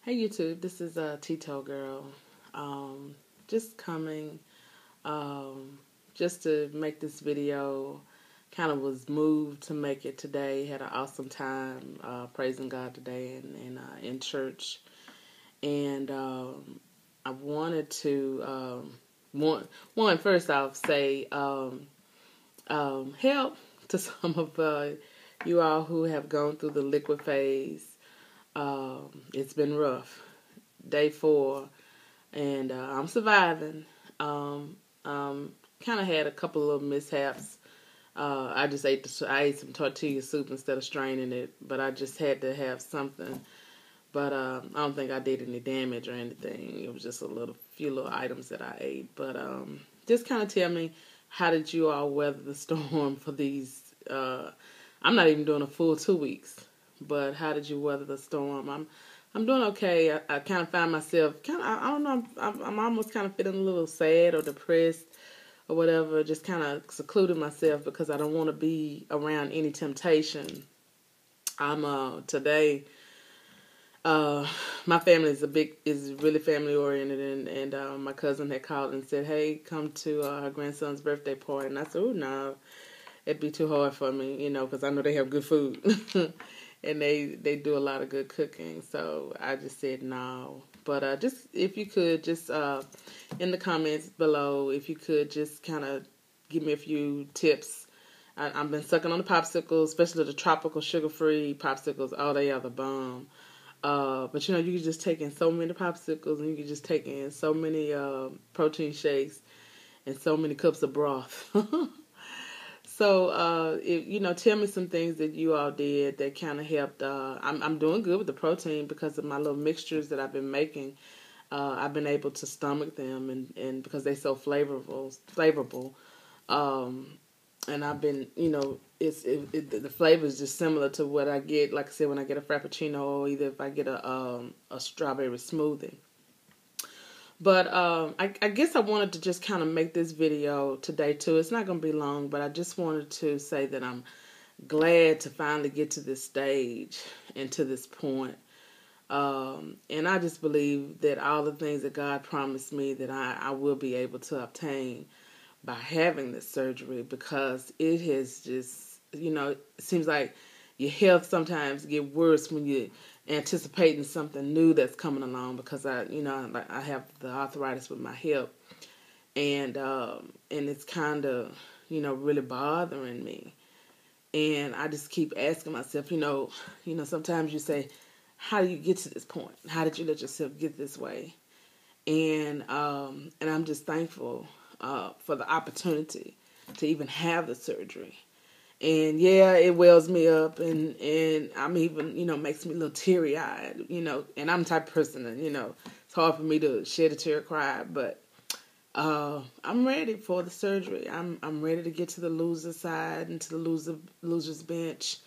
Hey YouTube, this is Tito Girl. Just coming, just to make this video. Kind of was moved to make it today. Had an awesome time praising God today in church, and I wanted to first off say help to some of you all who have gone through the liquid phase. It's been rough. Day 4, and I'm surviving. Kind of had a couple of mishaps. I just ate some tortilla soup instead of straining it, but I just had to have something. But I don't think I did any damage or anything. It was just few little items that I ate. But just kind of tell me, how did you all weather the storm for these? I'm not even doing a full 2 weeks, but how did you weather the storm? I'm doing okay. I kind of find myself I don't know. I'm almost kind of feeling a little sad or depressed or whatever. Just kind of secluded myself because I don't want to be around any temptation. I'm today. My family is really family oriented, and my cousin had called and said, "Hey, come to her grandson's birthday party." And I said, "Oh no, it'd be too hard for me, because I know they have good food." And they do a lot of good cooking. So I just said no. But just if you could just in the comments below, if you could just kind of give me a few tips. I've been sucking on the popsicles, especially the tropical sugar-free popsicles. Oh, they are the bomb. But you can just take in so many popsicles, and you can just take in so many protein shakes and so many cups of broth. So, tell me some things that you all did that kind of helped. I'm doing good with the protein because of my little mixtures that I've been making. I've been able to stomach them, and because they're so flavorful. And I've been, the flavor is just similar to what I get, like I said, when I get a Frappuccino, or either if I get a strawberry smoothie. But I guess I wanted to just kind of make this video today too. It's not going to be long, but I just wanted to say that I'm glad to finally get to this stage and to this point. And I just believe that all the things that God promised me that I will be able to obtain by having this surgery, because it has just, it seems like your health sometimes get worse when you're anticipating something new that's coming along, because I have the arthritis with my hip, and it's kind of, really bothering me. And I just keep asking myself, sometimes you say, how do you get to this point? How did you let yourself get this way? And I'm just thankful for the opportunity to even have the surgery. And yeah, it wells me up, and I'm even, makes me a little teary-eyed, and I'm the type of person that, it's hard for me to shed a tear or cry, but I'm ready for the surgery. I'm ready to get to the loser side and to the loser's bench.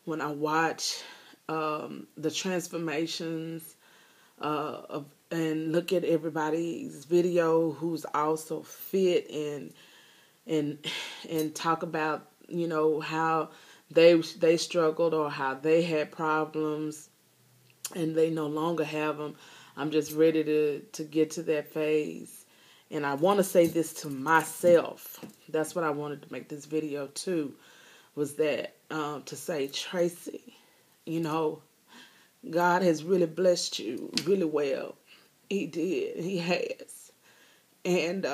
When I watch the transformations and look at everybody's video who's also fit, and talk about how they struggled or how they had problems and they no longer have them. I'm just ready to get to that phase. And I want to say this to myself. That's what I wanted to make this video too, was that to say, Tracy, God has really blessed you really well. He did. He has. And,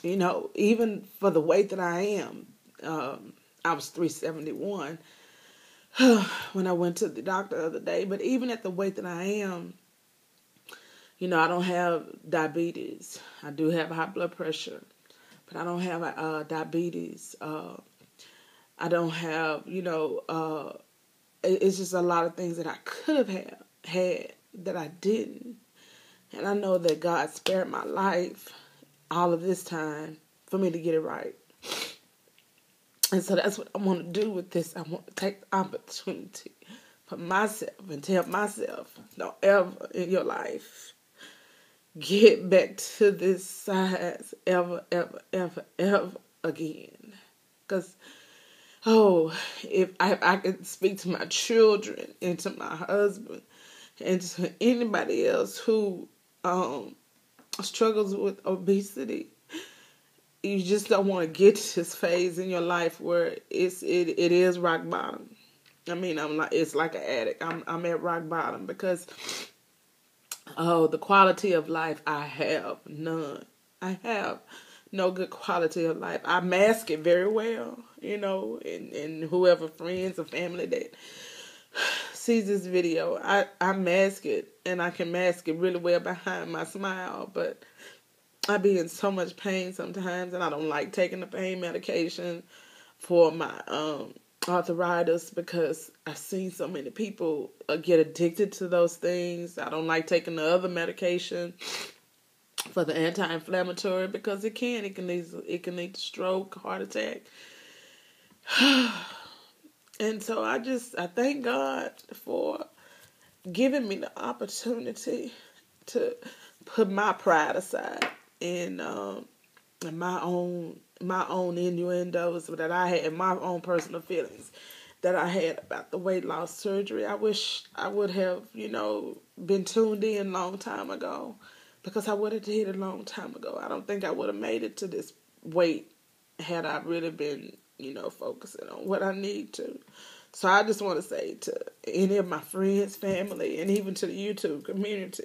even for the weight that I am, I was 371 when I went to the doctor the other day. But even at the weight that I am, I don't have diabetes. I do have high blood pressure, but I don't have diabetes. I don't have, it's just a lot of things that I could have had that I didn't. And I know that God spared my life all of this time for me to get it right. And so that's what I want to do with this. I want to take the opportunity for myself and tell myself, don't ever in your life get back to this size ever, ever, ever, ever again. Because, if I could speak to my children and to my husband And to anybody else who struggles with obesity, you just don't want to get to this phase in your life where it is rock bottom. I mean, it's like an addict. I'm at rock bottom because the quality of life, I have none. I have no good quality of life. I mask it very well, and whoever friends or family that sees this video, I mask it, and I can mask it really well behind my smile, but I be in so much pain sometimes, and I don't like taking the pain medication for my arthritis because I've seen so many people get addicted to those things. I don't like taking the other medication for the anti-inflammatory because it can lead to stroke, heart attack. And so I thank God for giving me the opportunity to put my pride aside and my own innuendos that I had, my own personal feelings that I had about the weight loss surgery. I wish I would have, been tuned in a long time ago, because I would have did it a long time ago. I don't think I would have made it to this weight had I really been, focusing on what I need to. So I just want to say to any of my friends, family, and even to the YouTube community,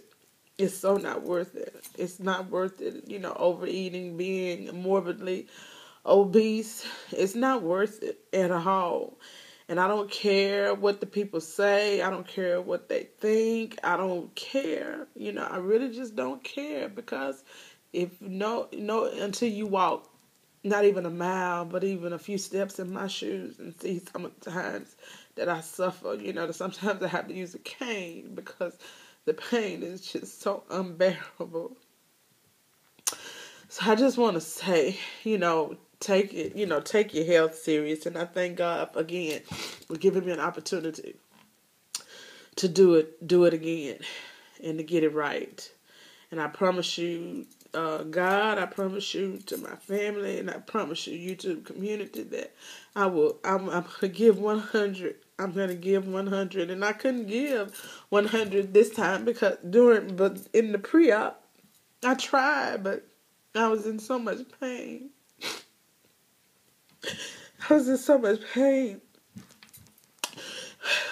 it's so not worth it. It's not worth it, overeating, being morbidly obese. It's not worth it at all. And I don't care what the people say. I don't care what they think. I don't care. I really just don't care, because until you walk not even a mile, but even a few steps in my shoes and see some of the times that I suffer, that sometimes I have to use a cane because the pain is just so unbearable. So I just want to say, take your health serious. And I thank God again for giving me an opportunity to do it again and to get it right. And I promise you, God, I promise you, to my family, and I promise you, YouTube community, that I'm going to give 100. I'm going to give 100. And I couldn't give 100 this time but in the pre-op, I tried, but I was in so much pain.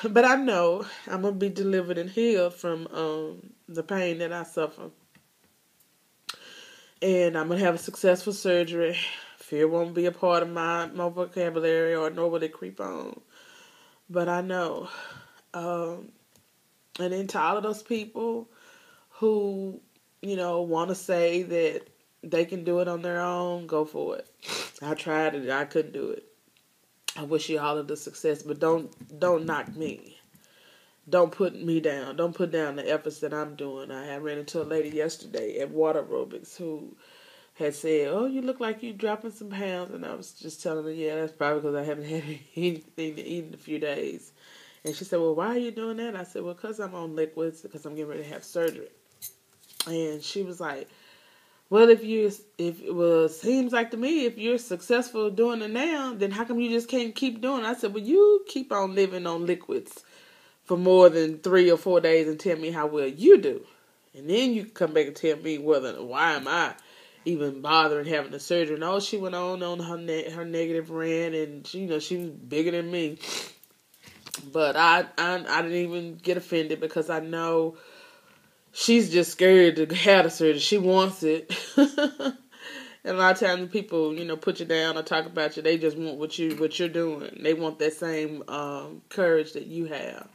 But I know I'm going to be delivered and healed from the pain that I suffer. And I'm going to have a successful surgery. Fear won't be a part of my vocabulary, or nor will it creep on. But I know. And then to all of those people who, want to say that they can do it on their own, go for it. I tried it. I couldn't do it. I wish you all of the success, but don't knock me. Don't put me down. Don't put down the efforts that I'm doing. I ran into a lady yesterday at water aerobics who had said, "Oh, you look like you're dropping some pounds." And I was just telling her, yeah, that's probably because I haven't had anything to eat in a few days. And she said, "Well, why are you doing that?" I said, "Well, because I'm on liquids, because I'm getting ready to have surgery." And she was like, "Well, it seems like to me, if you're successful doing it now, then how come you just can't keep doing it?" I said, "Well, you keep on living on liquids for more than 3 or 4 days and tell me how well you do. And then you come back and tell me why am I even bothering having the surgery." No, she went on her negative rant, and she was bigger than me. But I didn't even get offended, because I know she's just scared to have the surgery. She wants it. And a lot of times people, put you down or talk about you, they just want what you're doing. They want that same courage that you have.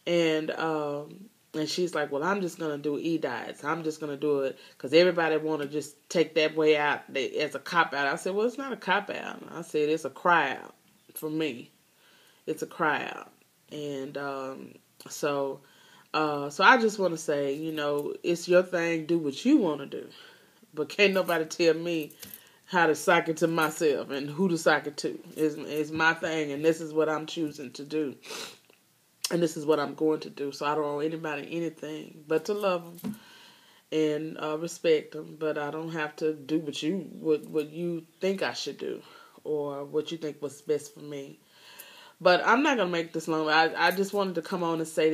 And she's like, "Well, I'm just going to do e-diets. I'm just going to do it because everybody want to just take that way out as a cop-out." I said, "Well, it's not a cop-out." I said, "It's a cry-out for me. It's a cry-out." And so I just want to say, it's your thing. Do what you want to do. But can't nobody tell me how to sock it to myself and who to sock it to. It's my thing, and this is what I'm choosing to do. And this is what I'm going to do. So I don't owe anybody anything but to love them and respect them. But I don't have to do what you think I should do, or what you think was best for me. But I'm not going to make this long. I just wanted to come on and say that